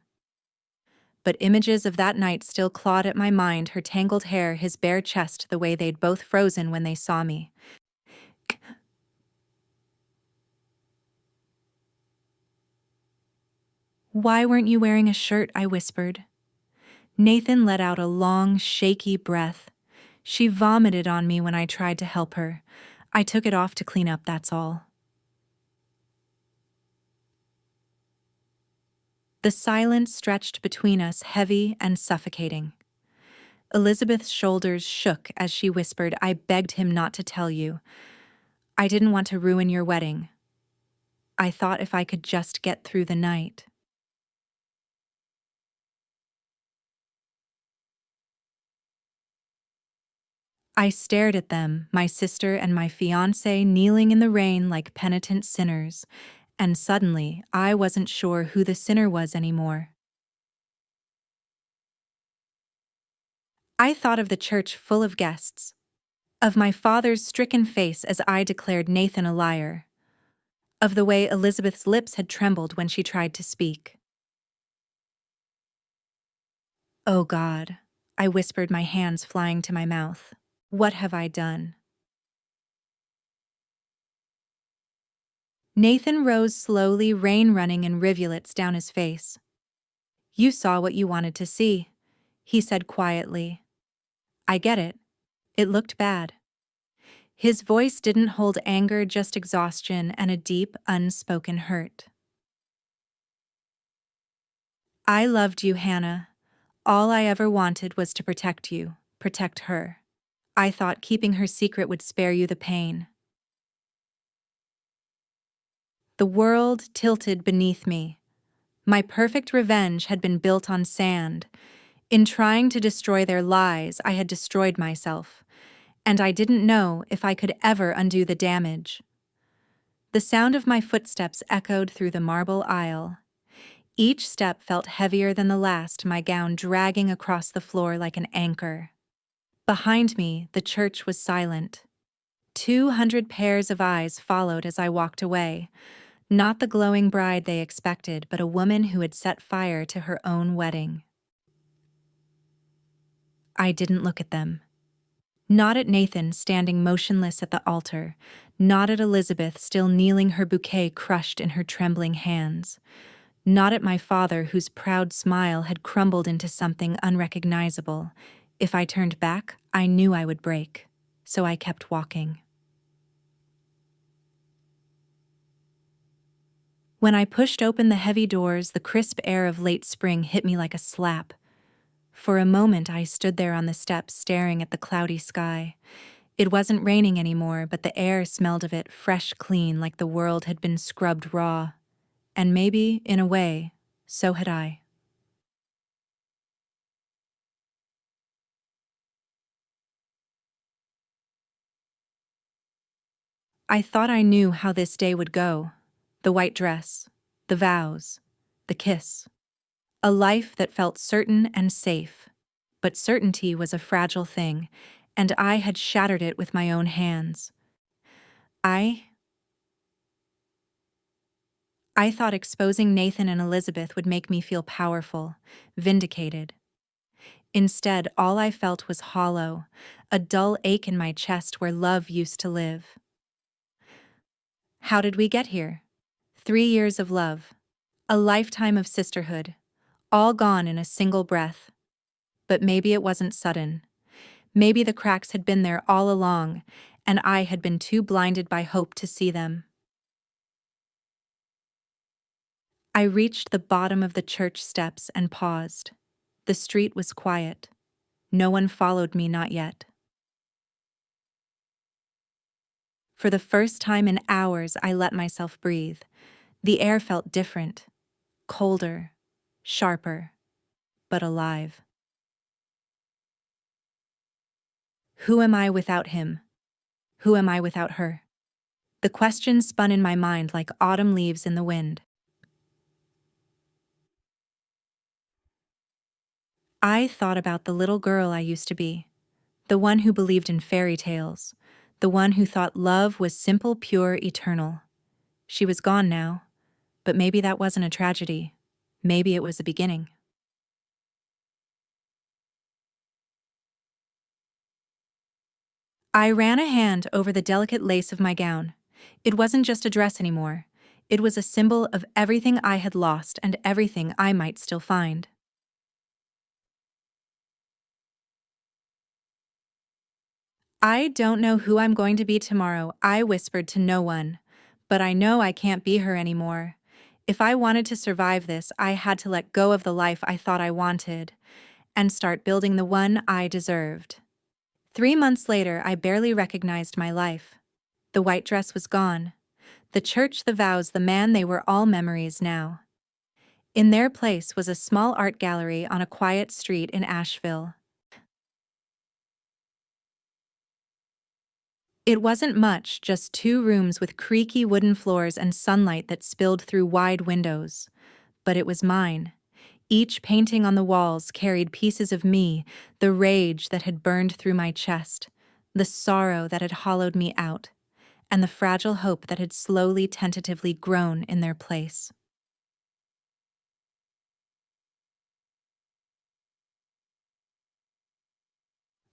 But images of that night still clawed at my mind, her tangled hair, his bare chest, the way they'd both frozen when they saw me. Why weren't you wearing a shirt? I whispered. Nathan let out a long, shaky breath. She vomited on me when I tried to help her. I took it off to clean up, that's all. The silence stretched between us, heavy and suffocating. Elizabeth's shoulders shook as she whispered, "I begged him not to tell you. I didn't want to ruin your wedding. I thought if I could just get through the night." I stared at them, my sister and my fiancé kneeling in the rain like penitent sinners, and suddenly I wasn't sure who the sinner was anymore. I thought of the church full of guests, of my father's stricken face as I declared Nathan a liar, of the way Elizabeth's lips had trembled when she tried to speak. "Oh God," I whispered, my hands flying to my mouth. "What have I done?" Nathan rose slowly, rain running in rivulets down his face. "You saw what you wanted to see," he said quietly. "I get it. It looked bad." His voice didn't hold anger, just exhaustion and a deep, unspoken hurt. "I loved you, Hannah. All I ever wanted was to protect you, protect her. I thought keeping her secret would spare you the pain." The world tilted beneath me. My perfect revenge had been built on sand. In trying to destroy their lies, I had destroyed myself, and I didn't know if I could ever undo the damage. The sound of my footsteps echoed through the marble aisle. Each step felt heavier than the last, my gown dragging across the floor like an anchor. Behind me, the church was silent. 200 pairs of eyes followed as I walked away. Not the glowing bride they expected, but a woman who had set fire to her own wedding. I didn't look at them. Not at Nathan standing motionless at the altar, not at Elizabeth still kneeling, her bouquet crushed in her trembling hands, not at my father whose proud smile had crumbled into something unrecognizable. If I turned back, I knew I would break, so I kept walking. When I pushed open the heavy doors, the crisp air of late spring hit me like a slap. For a moment, I stood there on the steps staring at the cloudy sky. It wasn't raining anymore, but the air smelled of it, fresh, clean, like the world had been scrubbed raw. And maybe, in a way, so had I. I thought I knew how this day would go. The white dress, the vows, the kiss. A life that felt certain and safe. But certainty was a fragile thing, and I had shattered it with my own hands. I thought exposing Nathan and Elizabeth would make me feel powerful, vindicated. Instead, all I felt was hollow, a dull ache in my chest where love used to live. How did we get here? 3 years of love, a lifetime of sisterhood, all gone in a single breath. But maybe it wasn't sudden. Maybe the cracks had been there all along, and I had been too blinded by hope to see them. I reached the bottom of the church steps and paused. The street was quiet. No one followed me, not yet. For the first time in hours, I let myself breathe. The air felt different, colder, sharper, but alive. Who am I without him? Who am I without her? The question spun in my mind like autumn leaves in the wind. I thought about the little girl I used to be, the one who believed in fairy tales, the one who thought love was simple, pure, eternal. She was gone now, but maybe that wasn't a tragedy. Maybe it was a beginning. I ran a hand over the delicate lace of my gown. It wasn't just a dress anymore. It was a symbol of everything I had lost and everything I might still find. I don't know who I'm going to be tomorrow, I whispered to no one. But I know I can't be her anymore. If I wanted to survive this, I had to let go of the life I thought I wanted and start building the one I deserved. 3 months later, I barely recognized my life. The white dress was gone. The church, the vows, the man, they were all memories now. In their place was a small art gallery on a quiet street in Asheville. It wasn't much, just 2 rooms with creaky wooden floors and sunlight that spilled through wide windows. But it was mine. Each painting on the walls carried pieces of me, the rage that had burned through my chest, the sorrow that had hollowed me out, and the fragile hope that had slowly, tentatively grown in their place.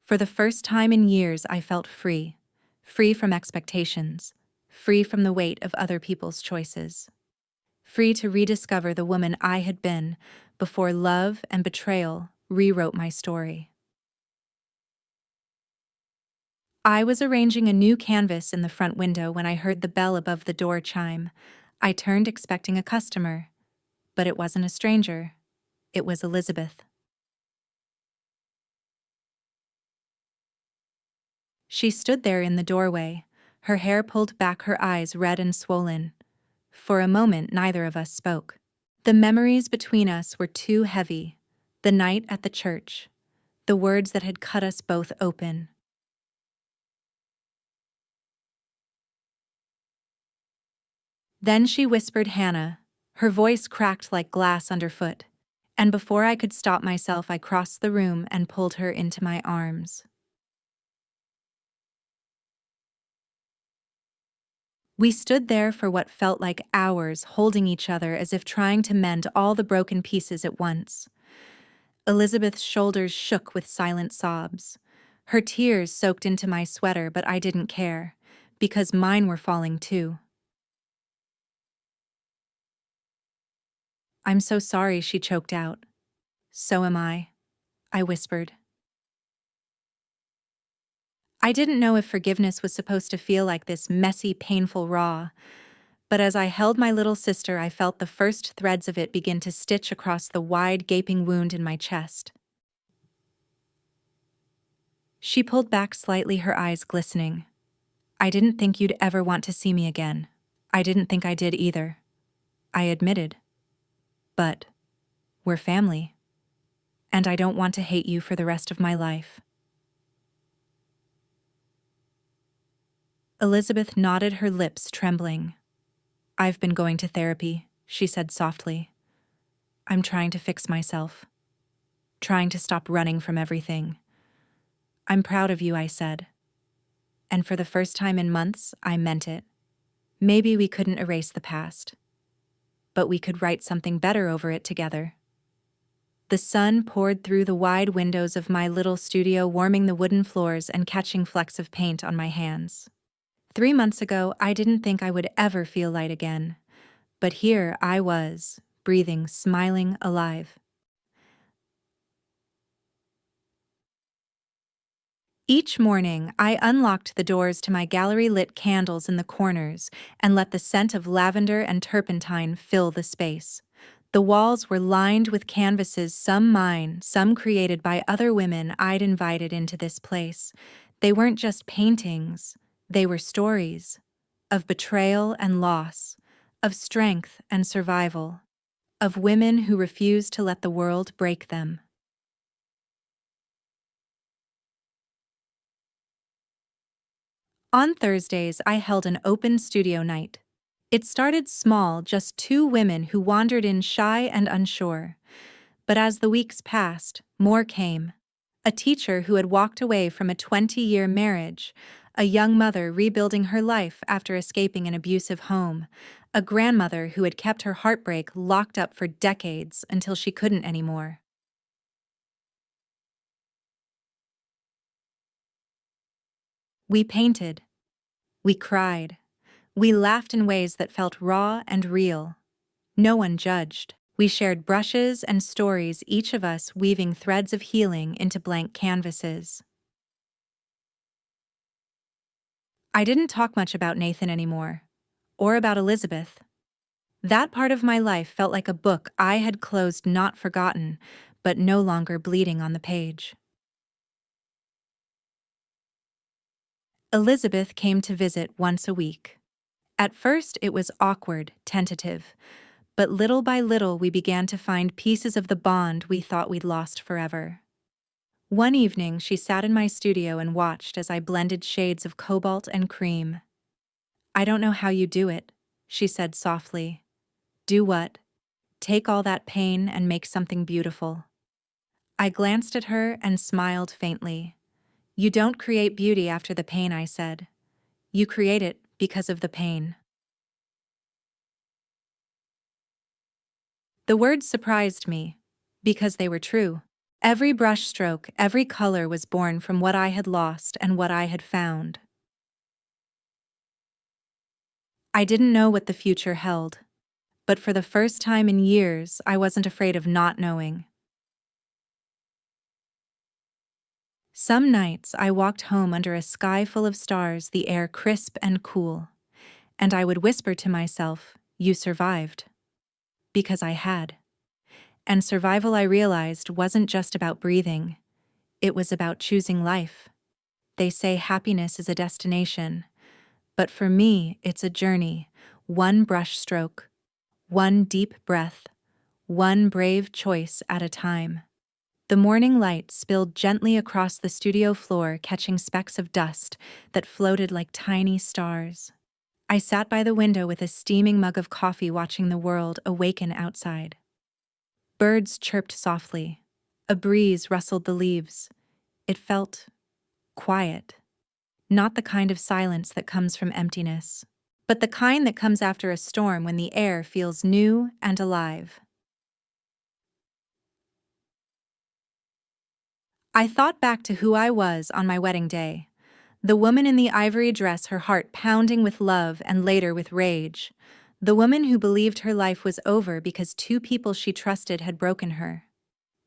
For the first time in years, I felt free. Free from expectations. Free from the weight of other people's choices. Free to rediscover the woman I had been before love and betrayal rewrote my story. I was arranging a new canvas in the front window when I heard the bell above the door chime. I turned expecting a customer, but it wasn't a stranger. It was Elizabeth. She stood there in the doorway, her hair pulled back, her eyes red and swollen. For a moment, neither of us spoke. The memories between us were too heavy. The night at the church, the words that had cut us both open. Then she whispered Hannah. Her voice cracked like glass underfoot. And before I could stop myself, I crossed the room and pulled her into my arms. We stood there for what felt like hours, holding each other as if trying to mend all the broken pieces at once. Elizabeth's shoulders shook with silent sobs. Her tears soaked into my sweater, but I didn't care, because mine were falling too. "I'm so sorry," she choked out. "So am I whispered. I didn't know if forgiveness was supposed to feel like this messy, painful raw, but as I held my little sister, I felt the first threads of it begin to stitch across the wide, gaping wound in my chest. She pulled back slightly, her eyes glistening. "I didn't think you'd ever want to see me again. I didn't think I did either," I admitted. "But we're family, and I don't want to hate you for the rest of my life." Elizabeth nodded, her lips trembling. "I've been going to therapy," she said softly. "I'm trying to fix myself, trying to stop running from everything." "I'm proud of you," I said. And for the first time in months, I meant it. Maybe we couldn't erase the past, but we could write something better over it together. The sun poured through the wide windows of my little studio, warming the wooden floors and catching flecks of paint on my hands. 3 months ago, I didn't think I would ever feel light again, but here I was, breathing, smiling, alive. Each morning, I unlocked the doors to my gallery, lit candles in the corners, and let the scent of lavender and turpentine fill the space. The walls were lined with canvases, some mine, some created by other women I'd invited into this place. They weren't just paintings, they were stories of betrayal and loss, of strength and survival, of women who refused to let the world break them. On Thursdays, I held an open studio night. It started small, just 2 women who wandered in shy and unsure. But as the weeks passed, more came. A teacher who had walked away from a 20-year marriage, a young mother rebuilding her life after escaping an abusive home, a grandmother who had kept her heartbreak locked up for decades until she couldn't anymore. We painted. We cried. We laughed in ways that felt raw and real. No one judged. We shared brushes and stories, each of us weaving threads of healing into blank canvases. I didn't talk much about Nathan anymore, or about Elizabeth. That part of my life felt like a book I had closed, not forgotten, but no longer bleeding on the page. Elizabeth came to visit once a week. At first, it was awkward, tentative, but little by little we began to find pieces of the bond we thought we'd lost forever. One evening, she sat in my studio and watched as I blended shades of cobalt and cream. "I don't know how you do it," she said softly. "Do what? Take all that pain and make something beautiful." I glanced at her and smiled faintly. "You don't create beauty after the pain," I said. "You create it because of the pain." The words surprised me, because they were true. Every brushstroke, every color was born from what I had lost and what I had found. I didn't know what the future held, but for the first time in years, I wasn't afraid of not knowing. Some nights I walked home under a sky full of stars, the air crisp and cool, and I would whisper to myself, "You survived." Because I had. And survival, I realized, wasn't just about breathing, it was about choosing life. They say happiness is a destination, but for me, it's a journey, one brushstroke, one deep breath, one brave choice at a time. The morning light spilled gently across the studio floor, catching specks of dust that floated like tiny stars. I sat by the window with a steaming mug of coffee, watching the world awaken outside. Birds chirped softly. A breeze rustled the leaves. It felt quiet. Not the kind of silence that comes from emptiness, but the kind that comes after a storm, when the air feels new and alive. I thought back to who I was on my wedding day. The woman in the ivory dress, her heart pounding with love and later with rage. The woman who believed her life was over because two people she trusted had broken her.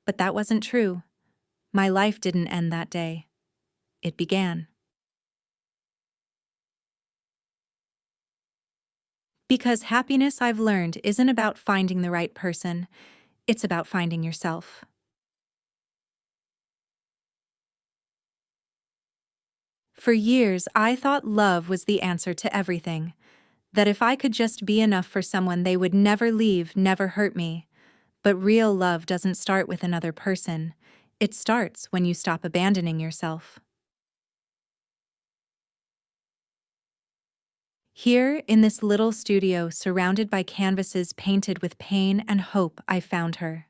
But that wasn't true. My life didn't end that day. It began. Because happiness, I've learned, isn't about finding the right person, it's about finding yourself. For years, I thought love was the answer to everything, that if I could just be enough for someone, they would never leave, never hurt me. But real love doesn't start with another person. It starts when you stop abandoning yourself. Here, in this little studio surrounded by canvases painted with pain and hope, I found her.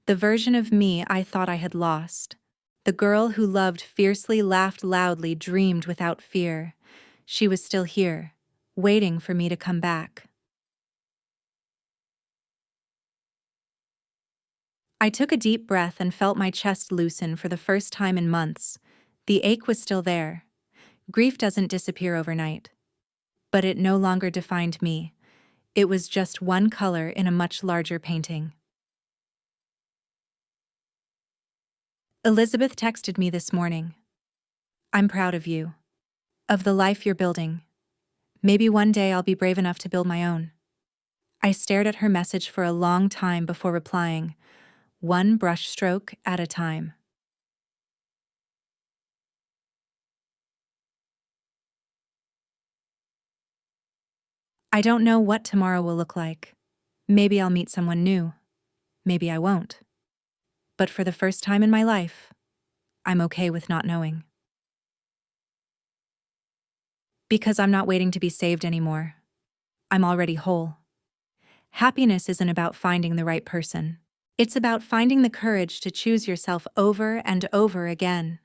The version of me I thought I had lost. The girl who loved fiercely, laughed loudly, dreamed without fear. She was still here, waiting for me to come back. I took a deep breath and felt my chest loosen for the first time in months. The ache was still there. Grief doesn't disappear overnight. But it no longer defined me. It was just one color in a much larger painting. Elizabeth texted me this morning. "I'm proud of you. Of the life you're building. Maybe one day I'll be brave enough to build my own." I stared at her message for a long time before replying, one brushstroke at a time. I don't know what tomorrow will look like. Maybe I'll meet someone new. Maybe I won't. But for the first time in my life, I'm okay with not knowing. Because I'm not waiting to be saved anymore. I'm already whole. Happiness isn't about finding the right person. It's about finding the courage to choose yourself over and over again.